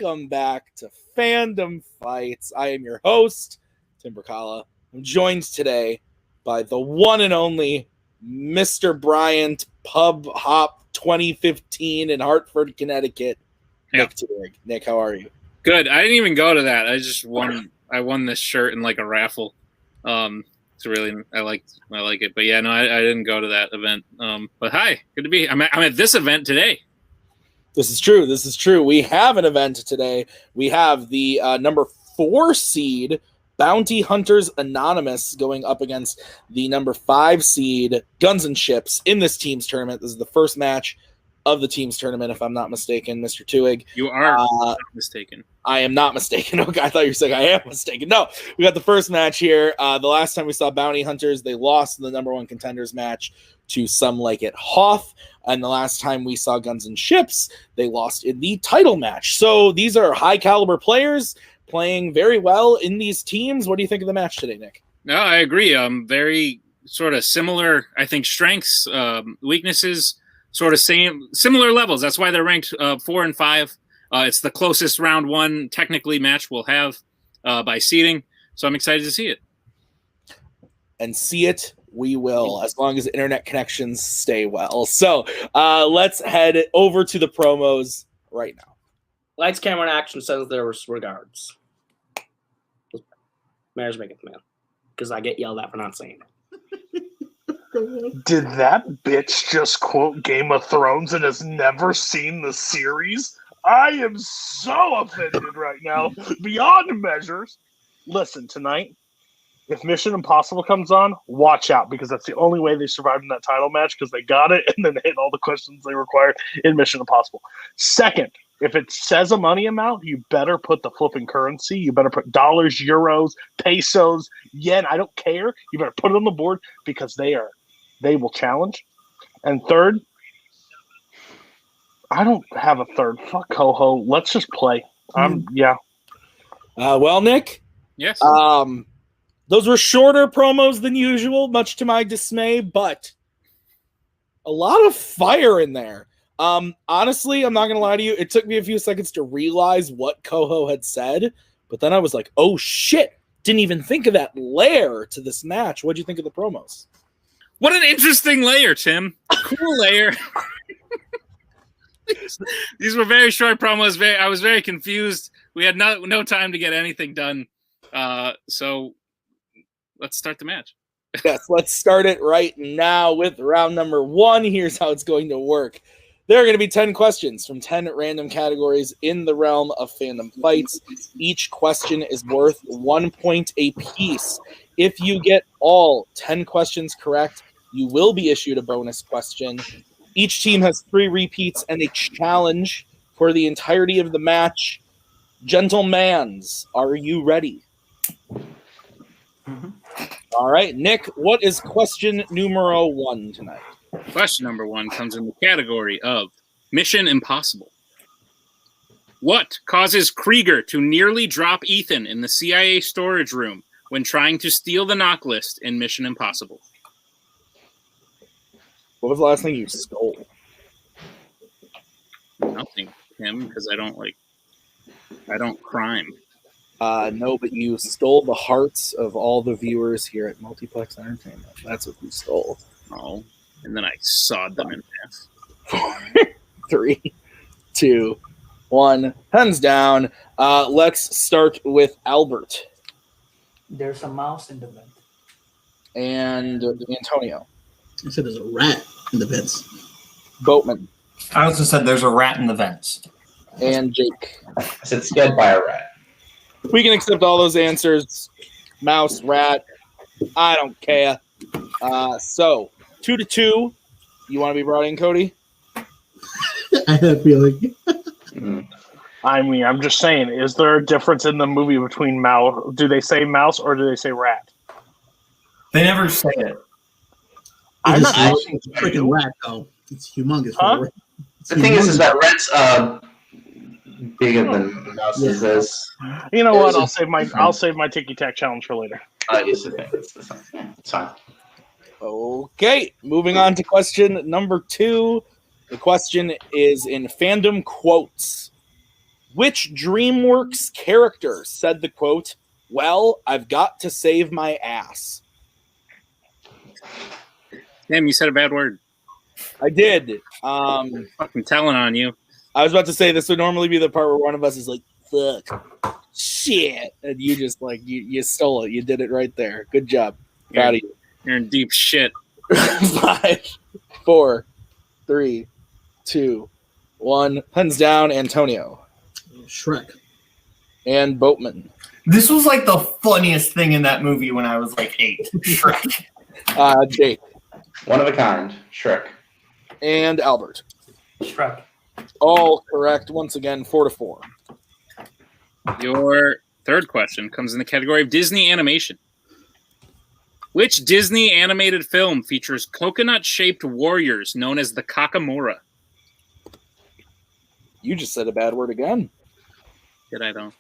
welcome back to Fandom Fights. I am your host, Tim Bracala. I'm joined today by the one and only Mr. Bryant Pub Hop 2015 in Hartford, Connecticut. Nick Tuig. Nick, how are you? Good. I didn't even go to that. I just won. I won this shirt in like a raffle. It's really I like it. But yeah, no, I didn't go to that event. But hi, good to be. I'm at this event today. This is true. We have an event today. We have the number 4 seed Bounty Hunters Anonymous going up against the number 5 seed Guns and Ships in this team's tournament. This is the first match of the team's tournament, if I'm not mistaken, Mr. Tuig. You are not mistaken. I am not mistaken. Okay, I thought you were saying I am mistaken. No, we got the first match here. The last time we saw Bounty Hunters, they lost in the number 1 contenders match to Some Like It Hoth. And the last time we saw Guns and Ships, they lost in the title match. So these are high caliber players playing very well in these teams. What do you think of the match today, Nick? No, I agree. Very sort of similar, I think, strengths, weaknesses, sort of similar levels. That's why they're ranked 4 and 5. It's the closest round 1 technically match we'll have by seeding. So I'm excited to see it. And see it we will, as long as internet connections stay well. So let's head over to the promos right now. Lights, camera, and action sends their regards. Mayor's making the man. Because I get yelled at for not saying it. Did that bitch just quote Game of Thrones and has never seen the series? I am so offended right now. Beyond measures. Listen, tonight, if Mission Impossible comes on, watch out, because that's the only way they survived in that title match, because they got it and then they hit all the questions they required in Mission Impossible. Second, if it says a money amount, you better put the flipping currency. You better put dollars, euros, pesos, yen. I don't care. You better put it on the board, because they will challenge. And third, I don't have a third. Fuck Coho. Let's just play. Yeah. Well, Nick. Yes. Those were shorter promos than usual, much to my dismay, but a lot of fire in there. Honestly, I'm not going to lie to you. It took me a few seconds to realize what Coho had said, but then I was like, oh shit, didn't even think of that layer to this match. What'd you think of the promos? What an interesting layer, Tim. Cool layer. These were very short promos. I was very confused. We had no time to get anything done. So let's start the match. Yes, let's start it right now with round number 1. Here's how it's going to work. There are going to be 10 questions from 10 random categories in the realm of fandom fights. Each question is worth 1 point apiece. If you get all 10 questions correct, you will be issued a bonus question. Each team has 3 repeats and a challenge for the entirety of the match. Gentlemans, are you ready? Mm-hmm. All right, Nick, what is question numero 1 tonight? Question number 1 comes in the category of Mission Impossible. What causes Krieger to nearly drop Ethan in the CIA storage room when trying to steal the knock list in Mission Impossible? What was the last thing you stole? Nothing, Tim, because I don't crime. No, but you stole the hearts of all the viewers here at Multiplex Entertainment. That's what you stole. Oh, and then I sawed them in half. 3, 2, 1. Hands down. Let's start with Albert. There's a mouse in the vent. And Antonio. I said there's a rat in the vents. Boatman. I also said there's a rat in the vents. And Jake. I said scared by a rat. We can accept all those answers. Mouse, rat. I don't care. So, 2-2. You want to be brought in, Cody? I had a feeling. I mean, I'm just saying, is there a difference in the movie between mouse? Do they say mouse or do they say rat? They never say it. I'm not It's asking a freaking rat, though. It's humongous. Huh? It's The thing is humongous. that rats bigger than mouses is. You know what? I'll save my ticky tack challenge for later. It's okay. It's fine. Okay, moving on to question number 2. The question is in fandom quotes. Which DreamWorks character said the quote, "Well, I've got to save my ass"? Damn, you said a bad word. I did. Fucking telling on you. I was about to say this would normally be the part where one of us is like, "Fuck, shit," and you just like you stole it. You did it right there. Good job. Proud of you. You're in deep shit. 5, 4, 3, 2, 1. Pens down, Antonio. Shrek. And Boatman. This was like the funniest thing in that movie when I was like 8. Shrek. Jake. One of a kind. Shrek. And Albert. Shrek. All correct. Once again, 4-4. Your third question comes in the category of Disney animation. Which Disney animated film features coconut-shaped warriors known as the Kakamora? You just said a bad word again. Did I though?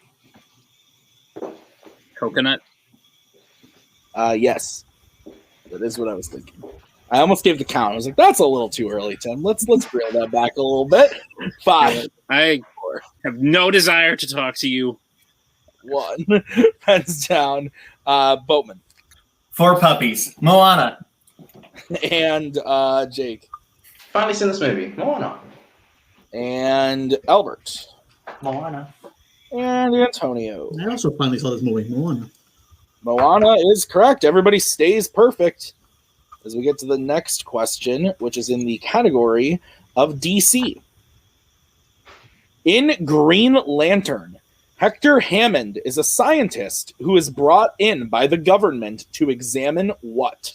Coconut? Yes. That is what I was thinking. I almost gave the count. I was like, that's a little too early, Tim. Let's reel that back a little bit. 5. I have no desire to talk to you. 1. Pens down. Boatman. 4 puppies. Moana. And Jake. Finally seen this movie. Moana. And Albert. Moana. And Antonio. I also finally saw this movie, Moana. Moana is correct. Everybody stays perfect as we get to the next question, which is in the category of DC. In Green Lantern, Hector Hammond is a scientist who is brought in by the government to examine what?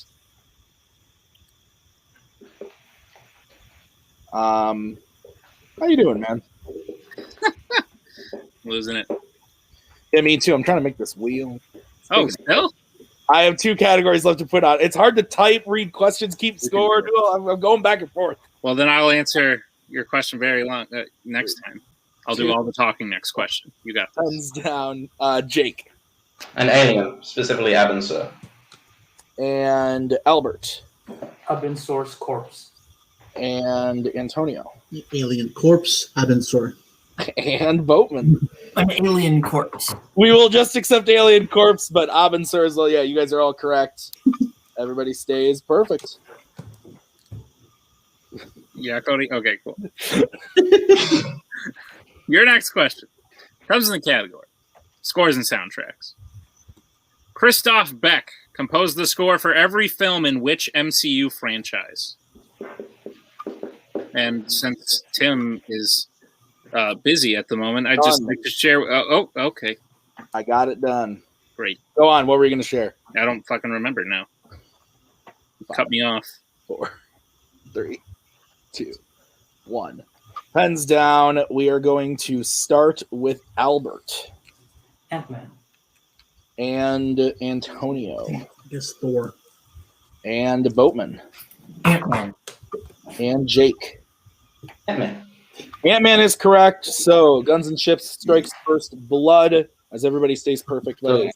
How you doing, man? Losing it. Yeah, me too. I'm trying to make this wheel. Oh, still? I have 2 categories left to put on. It's hard to type, read questions, keep score. I'm going back and forth. Well, then I'll answer your question very long next time. I'll do all the talking next question. You got this. Thumbs down. Jake. An alien, specifically Abensur. And Albert. Open source corpse. And Antonio. Alien corpse, Abensur. And Boatman. An alien corpse. We will just accept Alien Corpse, but Abensur as well. Yeah, you guys are all correct. Everybody stays perfect. Yeah, Cody? Okay, cool. Your next question comes in the category scores and soundtracks. Christoph Beck composed the score for every film in which MCU franchise? And since Tim is busy at the moment, I'd just like to share. Okay. I got it done. Great. Go on. What were you going to share? I don't fucking remember now. Cut me off. 4, 3, 2, 1. Pens down. We are going to start with Albert. Ant-Man. And Antonio. I guess Thor. And Boatman. Ant-Man. And Jake. Ant-Man. Ant-Man is correct. So, Guns and Ships strikes first blood as everybody stays perfect. But,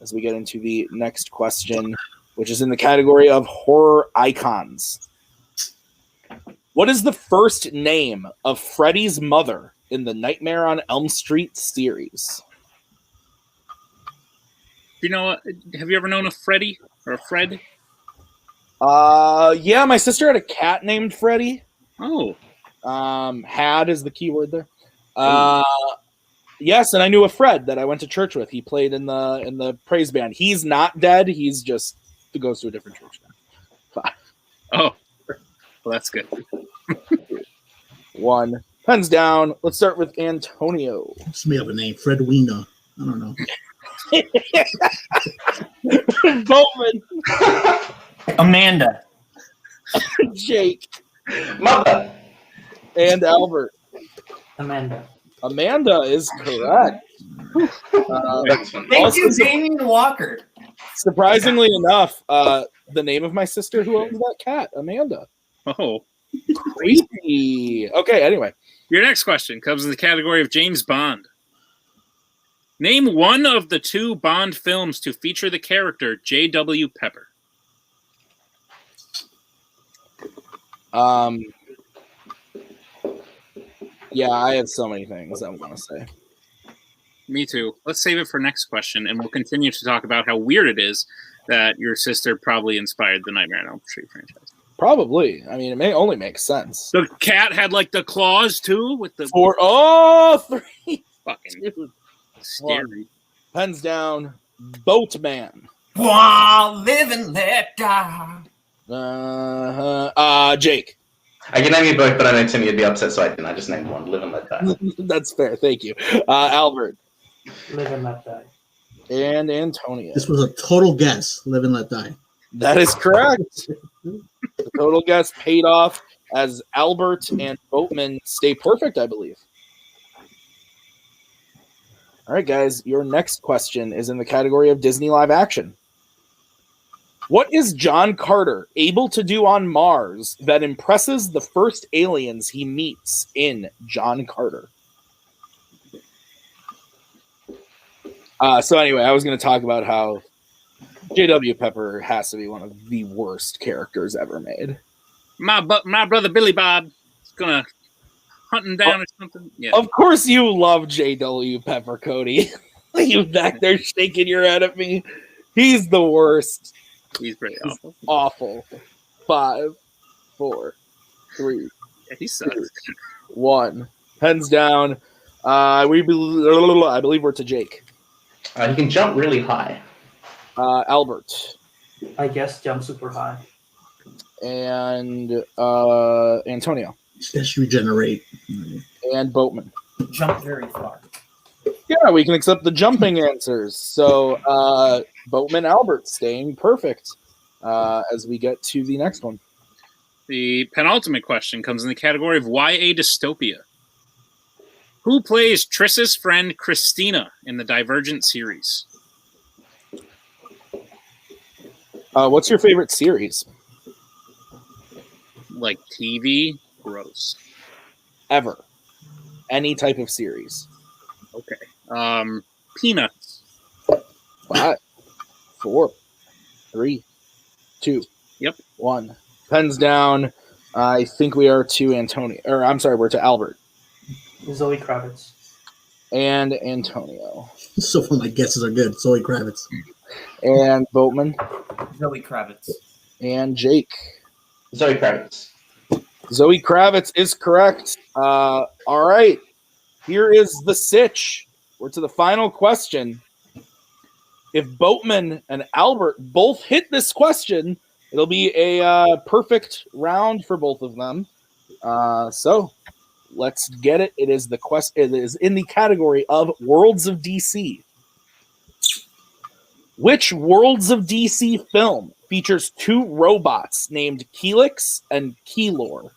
as we get into the next question, which is in the category of horror icons. What is the first name of Freddy's mother in the Nightmare on Elm Street series? You know, have you ever known a Freddy or a Fred? Yeah, my sister had a cat named Freddy. Oh. Had is the key word there. Yes, and I knew a Fred that I went to church with. He played in the praise band. He's not dead. He's just goes to a different church now. 5. Oh, well, that's good. 1. Pens down. Let's start with Antonio. Just made up a name, Fred Weena. I don't know. Bowman. Amanda. Jake. Mother. And Albert. Amanda. Amanda is correct. Thank you, Damien Walker. Surprisingly enough, the name of my sister who owns that cat, Amanda. Oh. Creepy. Okay, anyway. Your next question comes in the category of James Bond. Name one of the 2 Bond films to feature the character J.W. Pepper. Yeah, I have so many things I want to say. Me too. Let's save it for next question, and we'll continue to talk about how weird it is that your sister probably inspired the Nightmare on Elm Street franchise. Probably. I mean, it may only make sense. The cat had like the claws too, with the 3. fucking Dude. scary. Pens down. Boatman. Live and let die. Jake. I can name you both, but I know Timmy would be upset, so I didn't. I just named one. Live and let die. That's fair. Thank you. Albert. Live and let die. And Antonio. This was a total guess. Live and let die. That is correct. The total guess paid off as Albert and Boatman stay perfect, I believe. All right, guys. Your next question is in the category of Disney live action. What is John Carter able to do on Mars that impresses the first aliens he meets in John Carter? So anyway, I was going to talk about how J.W. Pepper has to be one of the worst characters ever made. My brother Billy Bob is gonna hunt him down or something. Yeah. Of course you love J.W. Pepper, Cody. You back there shaking your head at me. He's the worst. He's pretty awful. Awful. 5, 4, 3, Yeah, he sucks. 1. Pens down. I believe we're to Jake. He can jump really high. Albert. I guess jump super high. And Antonio. Yes, regenerate. And Boatman. Jump very far. Yeah, we can accept the jumping answers. So Boatman, Albert staying perfect as we get to the next one. The penultimate question comes in the category of YA dystopia. Who plays Triss's friend Christina in the Divergent series? What's your favorite series? Like TV? Gross. Ever. Any type of series. Okay. Peanuts. 5, 4, 3, 2, Yep. 1. Pens down. I think we are to Antonio. Or I'm sorry, we're to Albert. Zoe Kravitz. And Antonio. So far, my guesses are good. Zoe Kravitz. And Boatman. Zoe Kravitz. And Jake. Zoe Kravitz. Zoe Kravitz is correct. All right. Here is the sitch. We're to the final question. If Boatman and Albert both hit this question, it'll be a perfect round for both of them. So let's get it. It is the It is in the category of Worlds of DC. Which Worlds of DC film features 2 robots named Keelix and Keylor?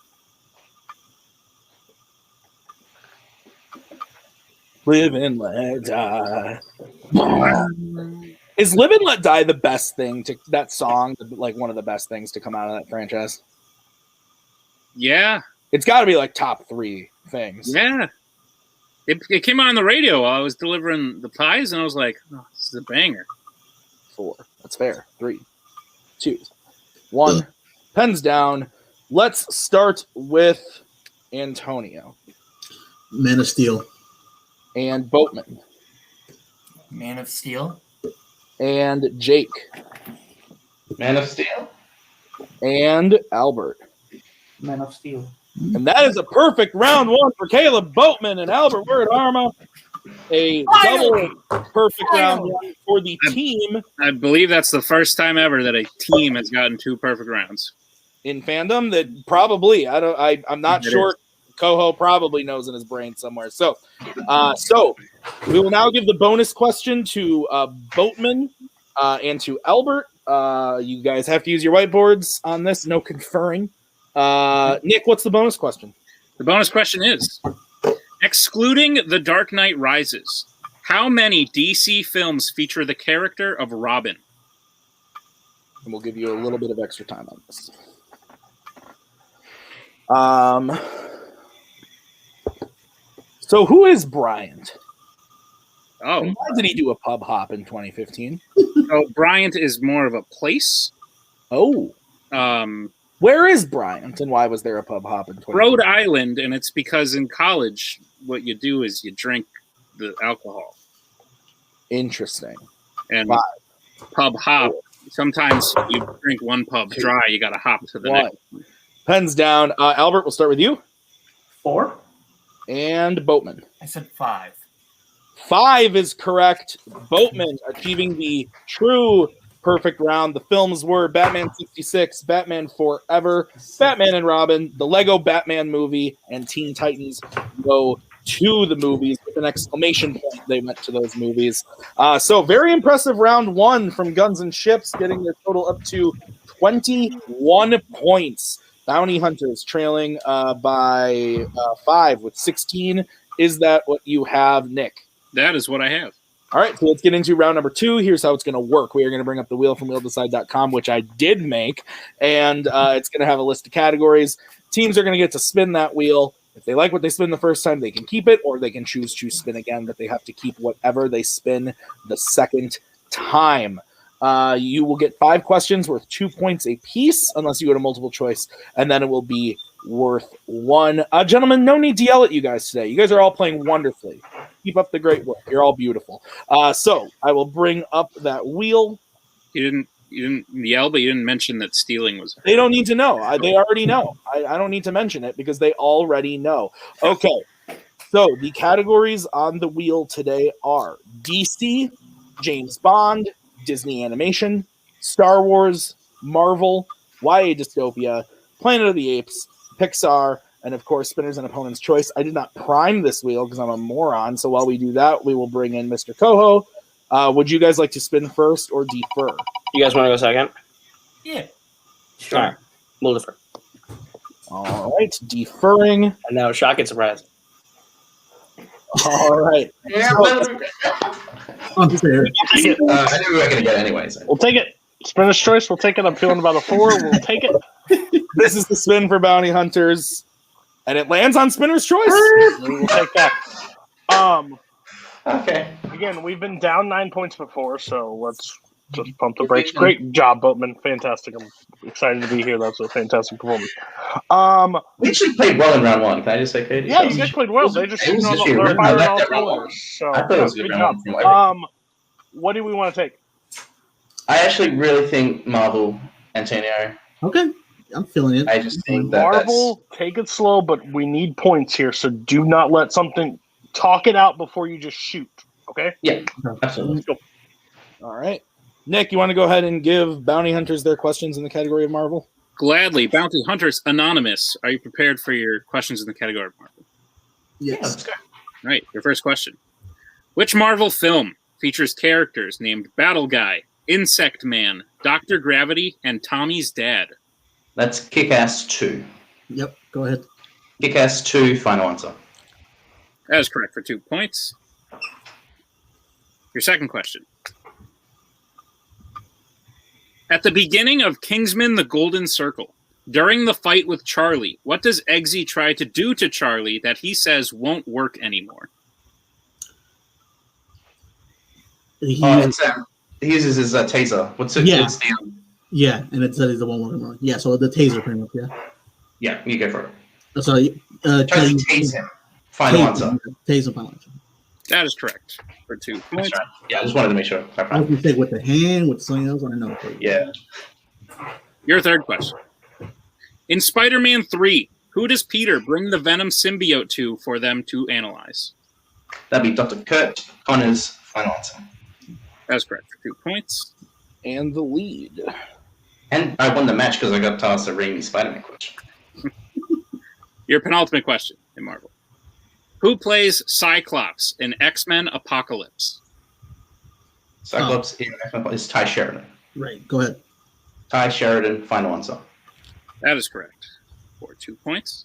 Live and let die. Is Live and Let Die the best thing to that song? Like one of the best things to come out of that franchise? Yeah. It's got to be like top 3 things. Yeah. It came on the radio while I was delivering the pies, and I was like, oh, this is a banger. 4. That's fair. 3, 2, 1. Pens down. Let's start with Antonio. Man of Steel. And Boatman. Man of Steel. And Jake. Man of Steel. And Albert. Man of Steel. And that is a perfect round 1 for Caleb Boatman and Albert Word Arma. A double perfect round 1 for the team. I believe that's the first time ever that a team has gotten 2 perfect rounds. In Fandom, that probably, I'm not sure. Coho probably knows in his brain somewhere. So we will now give the bonus question to Boatman and to Albert. You guys have to use your whiteboards on this. No conferring. Nick, what's the bonus question? The bonus question is, excluding The Dark Knight Rises, how many DC films feature the character of Robin? And we'll give you a little bit of extra time on this. So who is Bryant? Oh, And why did he do a pub hop in 2015? so Bryant is more of a place. Oh, Where is Bryant, and why was there a pub hop in 20? Rhode Island, and it's because in college, what you do is you drink the alcohol. Interesting. And Wow. pub hop, sometimes you drink one pub dry, you got to hop to the One. next. Pens down. Albert, we'll start with you. 4. And Boatman. I said 5. 5 is correct. Boatman achieving the true perfect round. The films were Batman 66, Batman Forever, Batman and Robin, the Lego Batman movie, and Teen Titans Go to the movies with an exclamation point. They went to those movies. So very impressive round 1 from Guns and Ships, getting their total up to 21 points. Bounty Hunters trailing by 5 with 16. Is that what you have, Nick? That is what I have. All right, so let's get into round number 2. Here's how it's going to work. We are going to bring up the wheel from wheeldecide.com, which I did make, and it's going to have a list of categories. Teams are going to get to spin that wheel. If they like what they spin the first time, they can keep it, or they can choose to spin again, but they have to keep whatever they spin the second time. You will get 5 questions worth 2 points apiece, unless you go to multiple choice, and then it will be worth 1. Gentlemen, no need to yell at you guys today. You guys are all playing wonderfully. Keep up the great work. You're all beautiful. So I will bring up that wheel. You didn't yell, but you didn't mention that stealing was. They don't need to know. They already know. I don't need to mention it because they already know. Okay. So the categories on the wheel today are DC, James Bond, Disney Animation, Star Wars, Marvel, YA Dystopia, Planet of the Apes, Pixar, and of course, Spinners and Opponent's Choice. I did not prime this wheel because I'm a moron. So while we do that, we will bring in Mr. Coho. Would you guys like to spin first or defer? You guys want to go second? Yeah. Sure. All right. We'll defer. All right, deferring. And now, shocking surprise. All right. Unfair. I knew we were going to get anyways. We'll take it. Spinner's choice. We'll take it. I'm feeling about a 4. We'll take it. This is the spin for Bounty Hunters, and it lands on Spinner's choice. We'll take that. Okay. Again, we've been down 9 points before, so let's just pump the brakes. Great job, Boatman. Fantastic. I'm excited to be here. That's a fantastic performance. We actually played well in round 1. Can I just say, Katie? Yeah, you guys played well. They just shooting on the fire on all cylinders. So, I thought it was good good job. round 1. What do we want to take? I actually really think Marvel, Antonio. Okay, I'm feeling it. I just think that Marvel, take it slow, but we need points here, so do not let something talk it out before you just shoot. Okay? Yeah, absolutely. Let's go. All right. Nick, you want to go ahead and give Bounty Hunters their questions in the category of Marvel? Gladly. Bounty Hunters Anonymous. Are you prepared for your questions in the category of Marvel? Yes. Yeah, let's go. All right, your first question. Which Marvel film features characters named Battle Guy, Insect Man, Dr. Gravity, and Tommy's dad? That's Kick-Ass 2. Yep. Go ahead. Kick-Ass 2, final answer. That is correct for 2 points. Your second question. At the beginning of Kingsman: The Golden Circle, during the fight with Charlie, what does Eggsy try to do to Charlie that he says won't work anymore? He uses his taser. What's it? Yeah. It's the, yeah, and it said he's the one working wrong. Yeah, so the taser pretty much, yeah. yeah, you go for it. Sorry. Tries to tase him. Final answer. Taser final answer. That is correct for 2 points. That's right. Yeah, I just wanted to make sure. I was going to say with the hand, with something else, I don't know. Yeah. Your third question. In Spider-Man 3, who does Peter bring the Venom symbiote to for them to analyze? That'd be Dr. Kurt Connor's final answer. That's correct for 2 points. And the lead. And I won the match because I got tossed a Raimi Spider-Man question. Your penultimate question in Marvel. Who plays Cyclops in X-Men Apocalypse? Cyclops is Ty Sheridan. Right, go ahead. Ty Sheridan, final answer. That is correct for 2 points.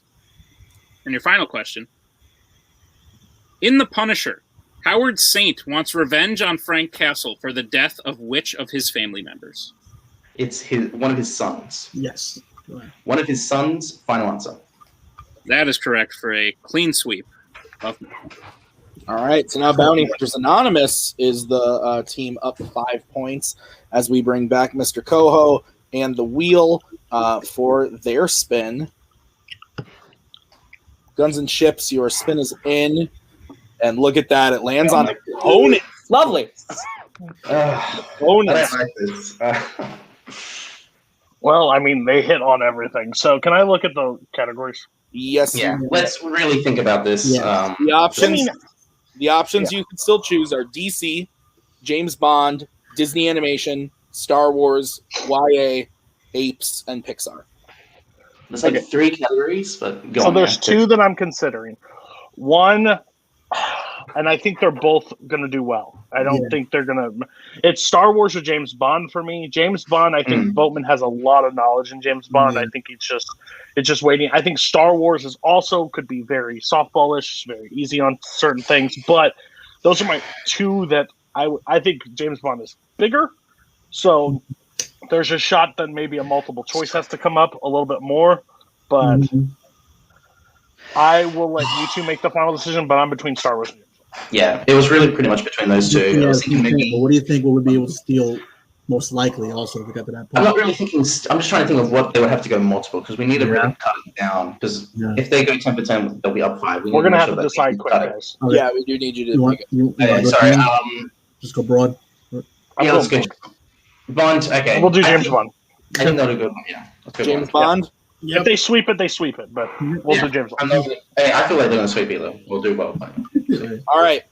And your final question. In The Punisher, Howard Saint wants revenge on Frank Castle for the death of which of his family members? It's one of his sons. Yes. Go ahead. One of his sons, final answer. That is correct for a clean sweep. All right, so now Bounty Hunters Anonymous is the team up 5 points as we bring back Mr. Coho and the wheel. for their spin. Guns and Chips, your spin is in. And look at that. It lands on opponent. Lovely. I Opponents. don't like this. Well, I mean, they hit on everything. So can I look at the categories? Yes. Yeah, let's really think about this. Yeah. The options, Yeah. you can still choose are DC, James Bond, Disney Animation, Star Wars, YA, Apes, and Pixar. There's like Okay. 3 categories, but go So on. there's yeah. 2 that I'm considering. One, and I think they're both going to do well. I don't think they're going to. It's Star Wars or James Bond for me. James Bond, I think Boatman has a lot of knowledge in James Bond. I think it's just waiting. I think Star Wars is also could be very softballish, very easy on certain things. But those are my 2 that I think James Bond is bigger. So there's a shot that maybe a multiple choice has to come up a little bit more. But I will let you 2 make the final decision. But I'm between Star Wars and James Bond. Yeah, it was really pretty much between those 2. Yeah, I was thinking maybe. but what do you think we would be able to steal most likely also if we got to that I'm point? not really thinking. I'm just trying to think of what they would have to go multiple because we need to really cut it down. Because if they go 10 for 10, they'll be up 5. We're going to have to decide quick, guys. Okay. Yeah, we do need you to make it. You wanna go sorry. 10? Just go broad. Yeah, let's go. Bond. Okay. We'll do James Bond. I think that'll go. Yeah. Let's go James Bond. Bond? If they sweep it, they sweep it. But we'll do James Bond. I feel like they're going to sweep either. We'll do well. All right.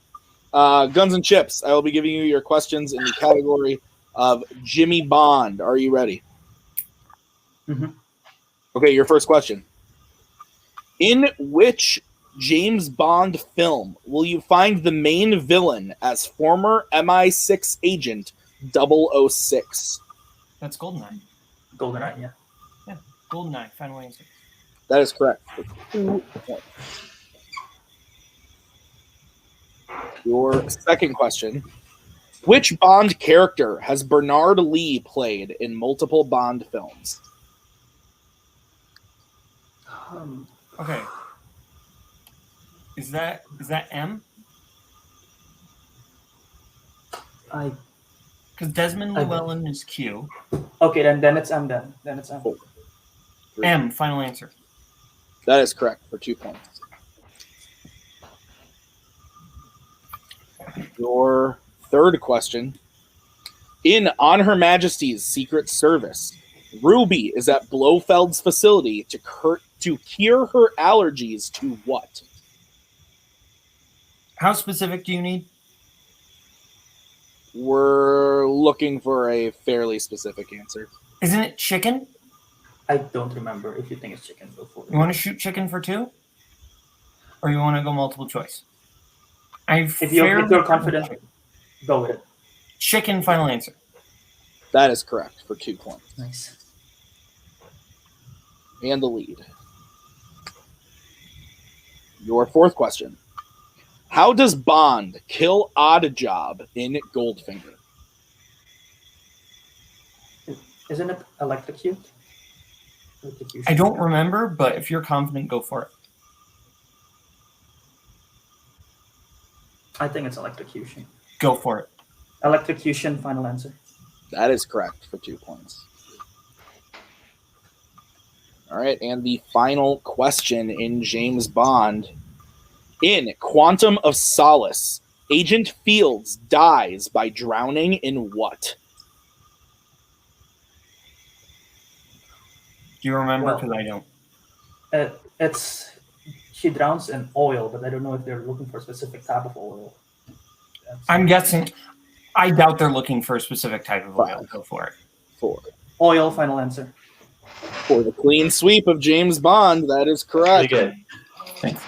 Guns and Chips. I will be giving you your questions in the category of Jimmy Bond. Are you ready? Mhm. Okay, your first question. In which James Bond film will you find the main villain as former MI6 agent 006? That's Goldeneye. GoldenEye, yeah. Goldeneye. Final answer. That is correct. Your second question. Which Bond character has Bernard Lee played in multiple Bond films? Okay. Is that M? Because Desmond Llewellyn is Q. Okay, then it's M then. Then it's M. M. Final answer. That is correct for 2 points. Your third question. In On Her Majesty's Secret Service, Ruby is at Blofeld's facility to cure her allergies to what? How specific do you need? We're looking for a fairly specific answer. Isn't it chicken? I don't remember. If you think it's chicken, go for it. You want to shoot chicken for 2? Or you want to go multiple choice? If you're confident, go with it. Chicken, final answer. That is correct for 2 points. Nice. And the lead. Your fourth question. How does Bond kill Oddjob in Goldfinger? Isn't it electrocute? I don't remember, but if you're confident, go for it. I think it's electrocution. Go for it. Electrocution, final answer. That is correct for 2 points. All right, and the final question in James Bond. In Quantum of Solace, Agent Fields dies by drowning in what? Do you remember? Well, Because I don't. She drowns in oil, but I don't know if they're looking for a specific type of oil. I'm guessing. I doubt they're looking for a specific type of oil. Go for it. 4. Oil, final answer. For the clean sweep of James Bond, that is correct. Pretty good. Thanks.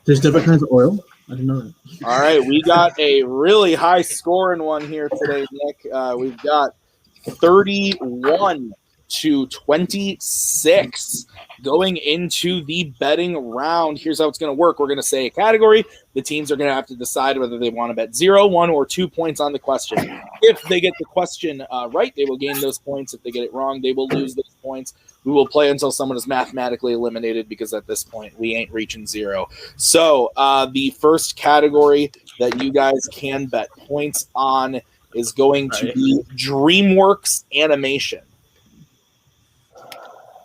There's different kinds of oil. I didn't know that. All right, we got a really high scoring one here today, Nick. We've got 31 to 26 going into the betting round. Here's how it's going to work. We're going to say a category. The teams are going to have to decide whether they want to bet 0, 1, or 2 points on the question. If they get the question right, they will gain those points. If they get it wrong, they will lose those points. We will play until someone is mathematically eliminated because at this point, we ain't reaching 0. So the first category that you guys can bet points on is going to be DreamWorks Animation.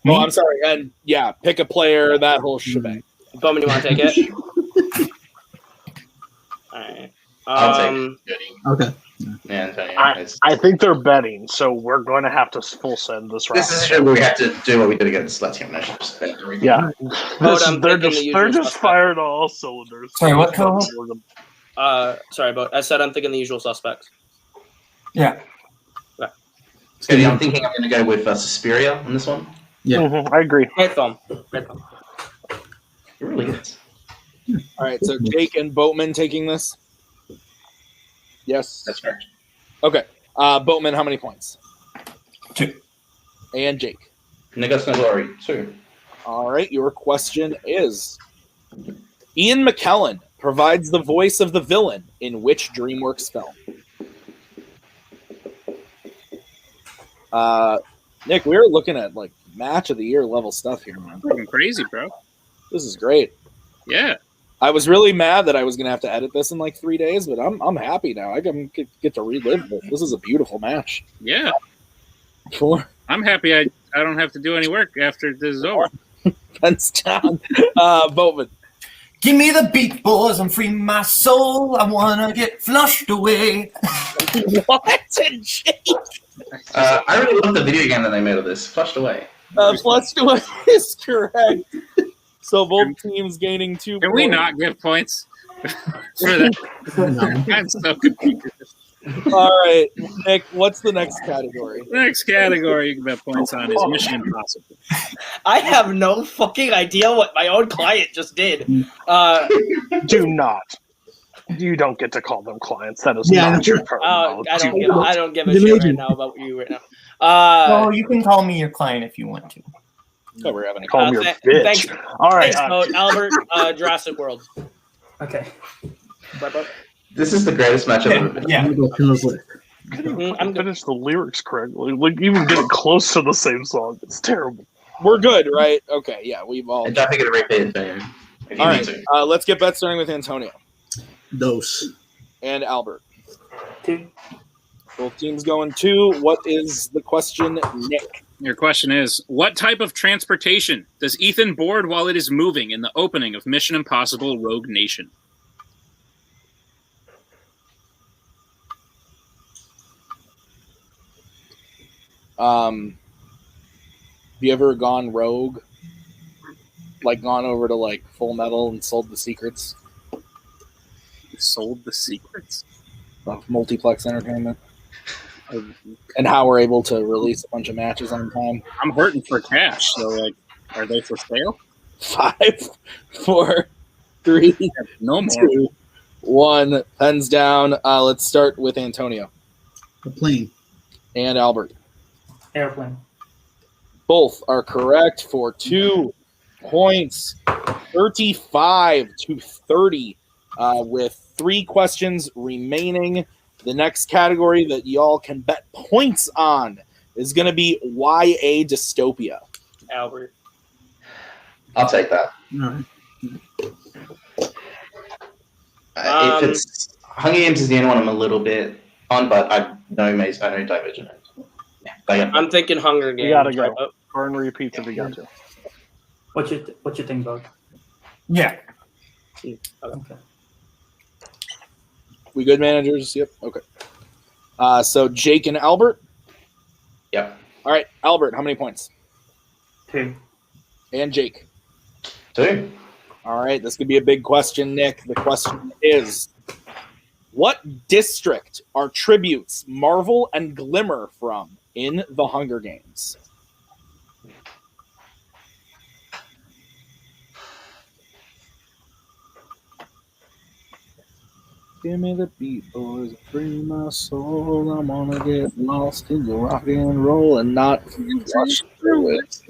Oh, I'm sorry. And yeah, pick a player, that whole shebang. Bowman, you want to take it? All right. I'll take it. Okay. Yeah, Antonio. I think they're betting, so we're going to have to full send this round. This is where we have to do what we did against Latium Nations. Yeah. I'm They're thinking just the they're usual just suspect. fired on all cylinders. Sorry, what co? Sorry, but I said I'm thinking the usual suspects. Yeah. Scotty, I'm thinking I'm going to go with Suspiria on this one. Yeah. Mhm, I agree. Great film. Great film. It really is. All right, so Jake and Boatman taking this? Yes. That's correct. Okay. Boatman, how many points? 2. And Jake. Negus No Glory, 2. All right, your question is Ian McKellen provides the voice of the villain in which DreamWorks film? Nick, we were looking at like match of the year level stuff here, man. Fucking crazy, bro. This is great. Yeah. I was really mad that I was gonna have to edit this in like 3 days, but I'm happy now. I can get to relive this. This is a beautiful match. Yeah. Sure. I'm happy I don't have to do any work after this is over. Hands down. Boatman. Give me the beat, boys, and free my soul. I wanna get flushed away. What? Jake? I really love the video game that they made of this. Flushed Away. Flushed away is correct. So both teams gaining 2 Can points. we not give points for that? No. I'm so confused. All right, Nick, what's the next category? The next category you can bet points on is Mission Impossible. I have no fucking idea what my own client just did. Do not. You don't get to call them clients. That is Yeah, not your term. I don't give a The shit major. right now about you right now. Oh, you can call me your client if you want to. Oh, we're having a Call me your thanks- bitch. thanks- All right. Thanks, Mo. Albert, Jurassic World. Okay. This is the greatest match I've ever been. Yeah. I'm gonna go through this list. I'm good. Finish the lyrics correctly. Like even getting close to the same song, it's terrible. We're good, right? Okay, yeah, we've all. And don't forget to repeat it, Antonio, if you All need right, to. let's get bets starting with Antonio Dose. and Albert. 2. Both teams going 2. What is the question, Nick? Your question is, what type of transportation does Ethan board while it is moving in the opening of Mission Impossible Rogue Nation? Have you ever gone rogue? Like gone over to like Full Metal and sold the secrets Sold the secrets? of Multiplex Entertainment? And how we're able to release a bunch of matches on time? I'm hurting for cash, so like, are they for sale? 5, 4, 3, No more. 2, 1. Pens down. Let's start with Antonio A plane. and Albert. Airplane. Both are correct for 2 points. 35 to 30 with 3 questions remaining. The next category that y'all can bet points on is going to be YA dystopia. Albert. I'll take that. All right. If it's Hunger Games is the only one I'm a little bit on, but I know Divergent. Yeah, I'm thinking Hunger Games. You gotta go. Burn repeats if you got to. What's your thing, Bug? Yeah. Okay. We good, managers? Yep. Okay. So Jake and Albert. Yep. All right, Albert, how many points? 2. And Jake. 2. All right, this could be a big question, Nick. The question is, what district are tributes Marvel and Glimmer from in the Hunger Games? Give me the beat, boys, free my soul. I'm gonna get lost in the rock and roll and not rush through it.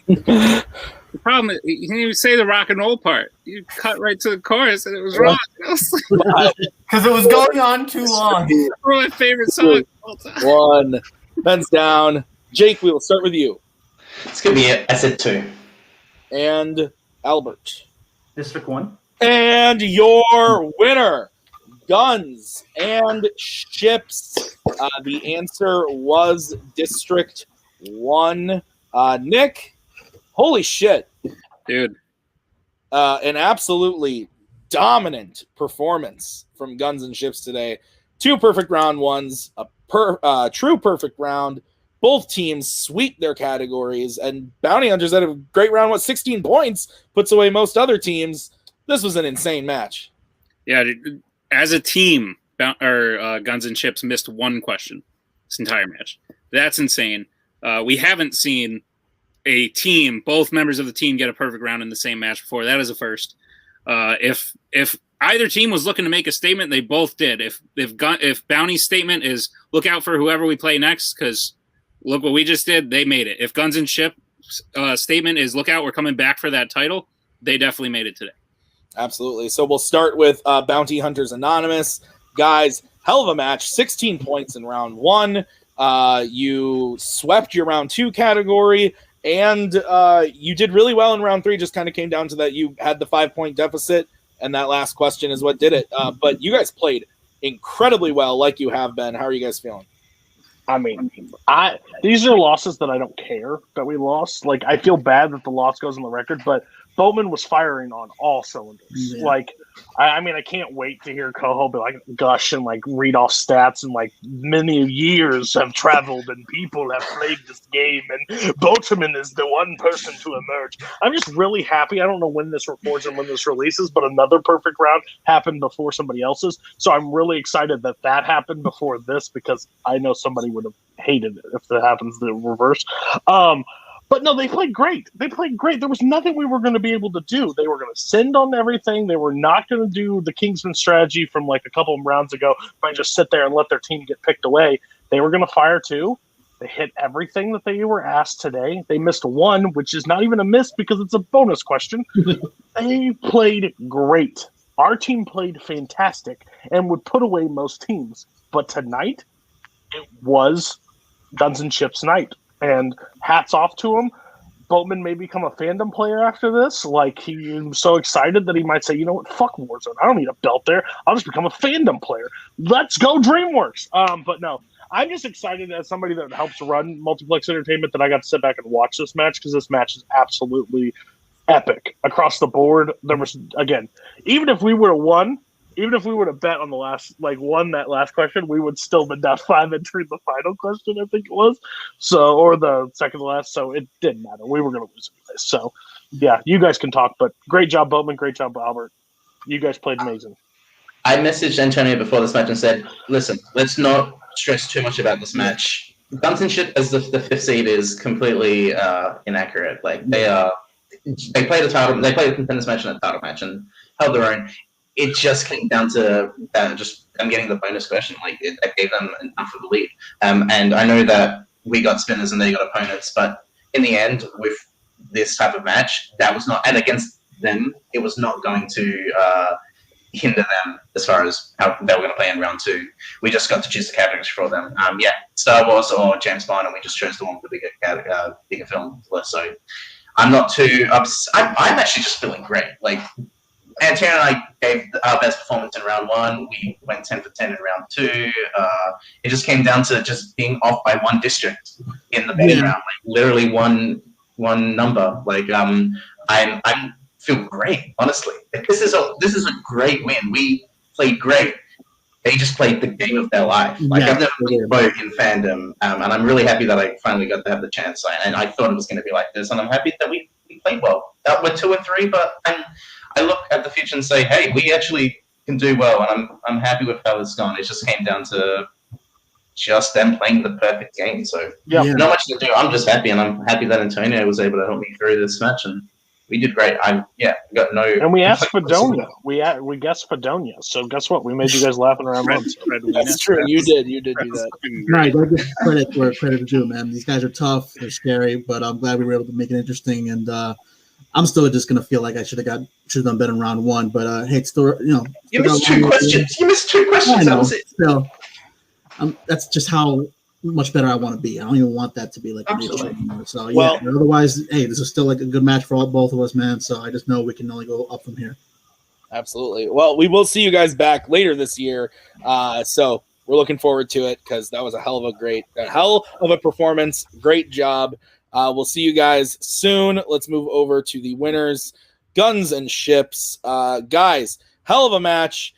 The problem is, you didn't even say the rock and roll part. You cut right to the chorus, and it was wrong. Because it was going on too long. One of my favorite songs of all time. 1. Pens down. Jake, we will start with you. It's going to be I said 2. And Albert. District 1. And your winner, Guns and Ships. The answer was District 1. Nick, Holy shit. Dude. An absolutely dominant performance from Guns and Ships today. 2 perfect round ones, a true perfect round. Both teams sweep their categories, and Bounty Hunters had a great round. 16 points, puts away most other teams. This was an insane match. Yeah, as a team, Guns and Ships missed 1 question this entire match. That's insane. We haven't seen a team, both members of the team, get a perfect round in the same match before. That is a first. If either team was looking to make a statement, they both did. If Bounty's statement is look out for whoever we play next, because look what we just did, they made it. If Guns and Ships statement is look out, we're coming back for that title, they definitely made it today. Absolutely. So we'll start with Bounty Hunters Anonymous. Guys, hell of a match. 16 points in round 1. You swept your round 2 category, and you did really well in round 3. Just kind of came down to that you had the 5-point deficit, and that last question is what did it. But you guys played incredibly well, like you have been. How are you guys feeling? I mean, these are losses that I don't care that we lost. Like, I feel bad that the loss goes on the record, but Bowman was firing on all cylinders. Yeah. Like, I mean, I can't wait to hear Coho be like gush and like read off stats and like many years have traveled and people have played this game and Boatman is the one person to emerge. I'm just really happy. I don't know when this records and when this releases, but another perfect round happened before somebody else's. So I'm really excited that that happened before this, because I know somebody would have hated it if that happens the reverse. But no, they played great. They played great. There was nothing we were going to be able to do. They were going to send on everything. They were not going to do the Kingsman strategy from like a couple of rounds ago, might just sit there and let their team get picked away. They were going to fire 2. They hit everything that they were asked today. They missed 1, which is not even a miss because it's a bonus question. They played great. Our team played fantastic and would put away most teams. But tonight, it was Guns and Ships night. And hats off to him. Boatman may become a fandom player after this. Like, he's so excited that he might say, you know what, fuck Warzone. I don't need a belt there. I'll just become a fandom player. Let's go DreamWorks. But no, I'm just excited as somebody that helps run Multiplex Entertainment that I got to sit back and watch this match, because this match is absolutely epic across the board. There was, again, even if we would have bet on the last, like, won that last question, we would still been down 5 entering the final question, I think it was. So, or the second to last. So it didn't matter. We were going to lose anyway. So, yeah, you guys can talk, but great job, Boatman. Great job, Albert. You guys played amazing. I messaged Antonio before this match and said, listen, let's not stress too much about this match. Guns and Ship as the 5th seed is completely inaccurate. Like, they played a contenders match and a title match and held their own. It just came down to I'm getting the bonus question. Like, I gave them enough of a lead. And I know that we got spinners and they got opponents, but in the end, with this type of match, that was not, and against them, it was not going to hinder them as far as how they were going to play in round 2. We just got to choose the categories for them. Star Wars or James Bond, and we just chose the one with the bigger film list. So I'm not too upset. I'm actually just feeling great. Like, Antonio and I gave our best performance in round 1. We went 10 for 10 in round 2. It just came down to just being off by 1 district in the betting round, like literally one number. Like, I feel great, honestly. Like, this is a great win. We played great. They just played the game of their life. Like, I've never played both in Fandom, and I'm really happy that I finally got to have the chance. And I thought it was going to be like this, and I'm happy that we played well. We're 2 and 3, but I look at the future and say, hey, we actually can do well, and I'm happy with how it's gone. It just came down to just them playing the perfect game. So not much to do. I'm just happy, and I'm happy that Antonio was able to help me through this match, and we did great. Got no. And we asked Fandom. We guessed Fandom. So guess what? We made you guys laughing around. That's true. You did do that. Right. I give credit where credit is due, man. These guys are tough. They're scary, but I'm glad we were able to make it interesting. And I'm still just gonna feel like I should have done better in round 1. But hey, it's still, you missed 2 questions. You missed 2 questions. I know. That was it. Still, that's just how much better I want to be. I don't even want that to be like an issue anymore. So otherwise, hey, this is still like a good match for both of us, man. So I just know we can only go up from here. Absolutely. Well, we will see you guys back later this year. So we're looking forward to it, because that was a hell of a performance. Great job. We'll see you guys soon. Let's move over to the winners, Guns and Ships. Guys, hell of a match.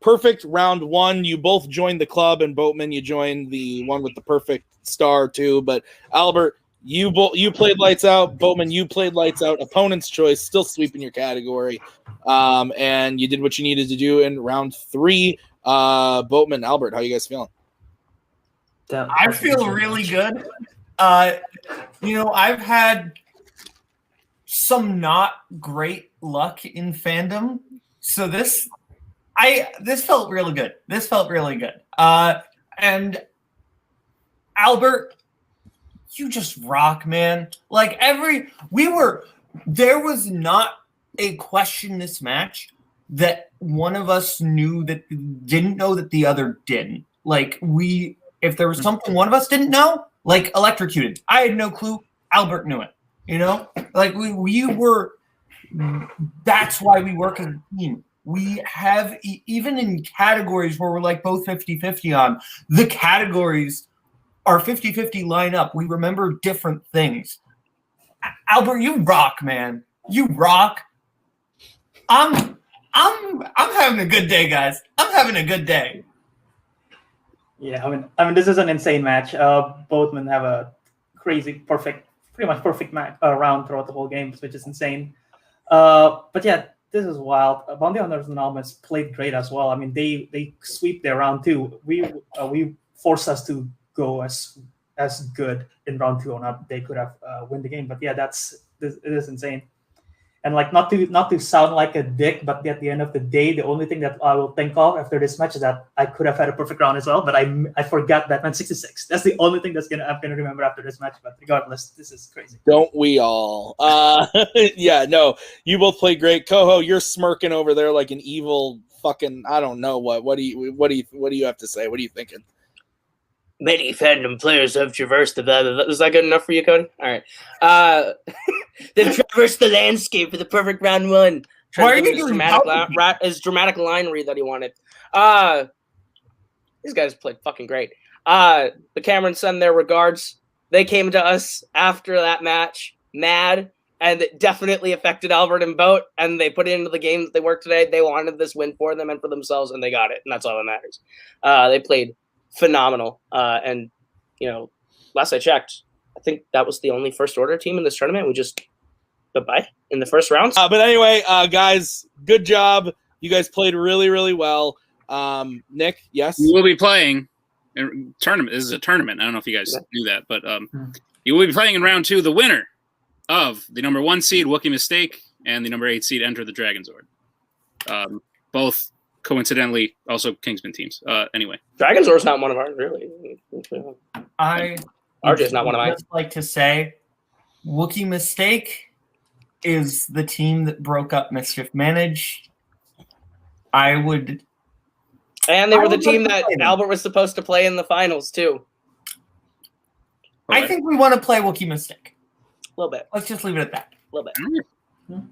Perfect round one. You both joined the club, and Boatman, you joined the one with the perfect star too. But Albert, you played lights out. Boatman, you played lights out. Opponent's choice, still sweeping your category. And you did what you needed to do in round three. Boatman, Albert, how you guys feeling? I feel really good. I've had some not great luck in Fandom, so this felt really good. And Albert, you just rock, man. Like there was not a question this match that one of us knew that didn't know that the other didn't. Like if there was something one of us didn't know, like electrocuted, I had no clue. Albert knew it. Like we were. That's why we work as a team. We have even in categories where we're like both 50-50 on, the categories are 50-50 line up. We remember different things. Albert, you rock, man. You rock. I'm having a good day, guys. I'm having a good day. Yeah, I mean, this is an insane match. Both men have a pretty much perfect round throughout the whole game, which is insane. But yeah, this is wild. Bounty Hunters Anonymous played great as well. I mean, they sweep their round two. We forced us to go as good in round two or not. They could have win the game. But yeah, it is insane. And like not to sound like a dick, but at the end of the day, the only thing that I will think of after this match is that I could have had a perfect round as well, but I forgot Batman 66. That's the only thing I'm gonna remember after this match. But regardless, this is crazy. Don't we all? Yeah, no, you both played great. Coho, you're smirking over there like an evil fucking I don't know what. What do you have to say? What are you thinking? Many Fandom players have traversed the battle. Was that good enough for you, Cody? All right. They've traversed the landscape for the perfect round one. Why are you doing his dramatic line read that he wanted? These guys played fucking great. The Camerons send their regards. They came to us after that match, mad, and it definitely affected Albert and Boat, and they put it into the game that they worked today. They wanted this win for them and for themselves, and they got it, and that's all that matters. They played phenomenal. And, last I checked, I think that was the only first order team in this tournament. We just bye in the first round. But anyway, guys, good job. You guys played really, really well. Nick, yes? You will be playing tournament. This is a tournament. I don't know if you guys knew that, but you will be playing in round two the winner of the number 1 seed, Wookiee Mistake, and the number 8 seed, Enter the Dragon Zord. Both coincidentally also Kingsman teams. Anyway, Dragon Zord's not one of ours, really. RJ's not one of mine. I'd just like to say Wookiee Mistake is the team that broke up Mischief Manage. And they were the team that Albert was supposed to play in the finals, too. I think we want to play Wookiee Mistake. A little bit. Let's just leave it at that. A little bit.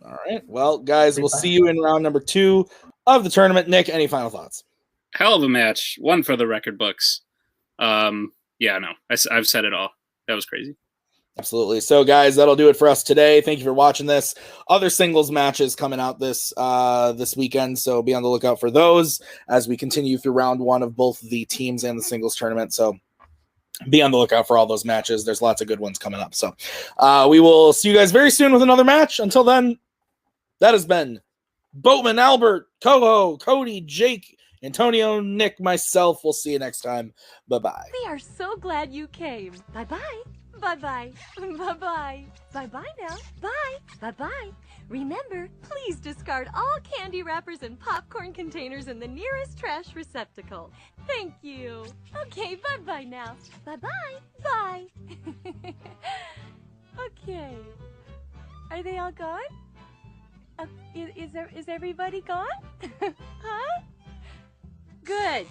All right. Well, guys, we'll see you in round number 2 of the tournament. Nick, any final thoughts? Hell of a match. One for the record books. Yeah, no. I've said it all. That was crazy. Absolutely. So, guys, that'll do it for us today. Thank you for watching this. Other singles matches coming out this weekend, so be on the lookout for those as we continue through round 1 of both the teams and the singles tournament. So be on the lookout for all those matches. There's lots of good ones coming up. So we will see you guys very soon with another match. Until then, that has been Boatman, Albert, Coho, Cody, Jake, Antonio, Nick, myself. We'll see you next time. Bye-bye. We are so glad you came. Bye-bye. Bye-bye. Bye-bye. Bye-bye now. Bye. Bye-bye. Remember, please discard all candy wrappers and popcorn containers in the nearest trash receptacle. Thank you. Okay, bye-bye now. Bye-bye. Bye. Okay. Are they all gone? Is everybody gone? Huh? Good.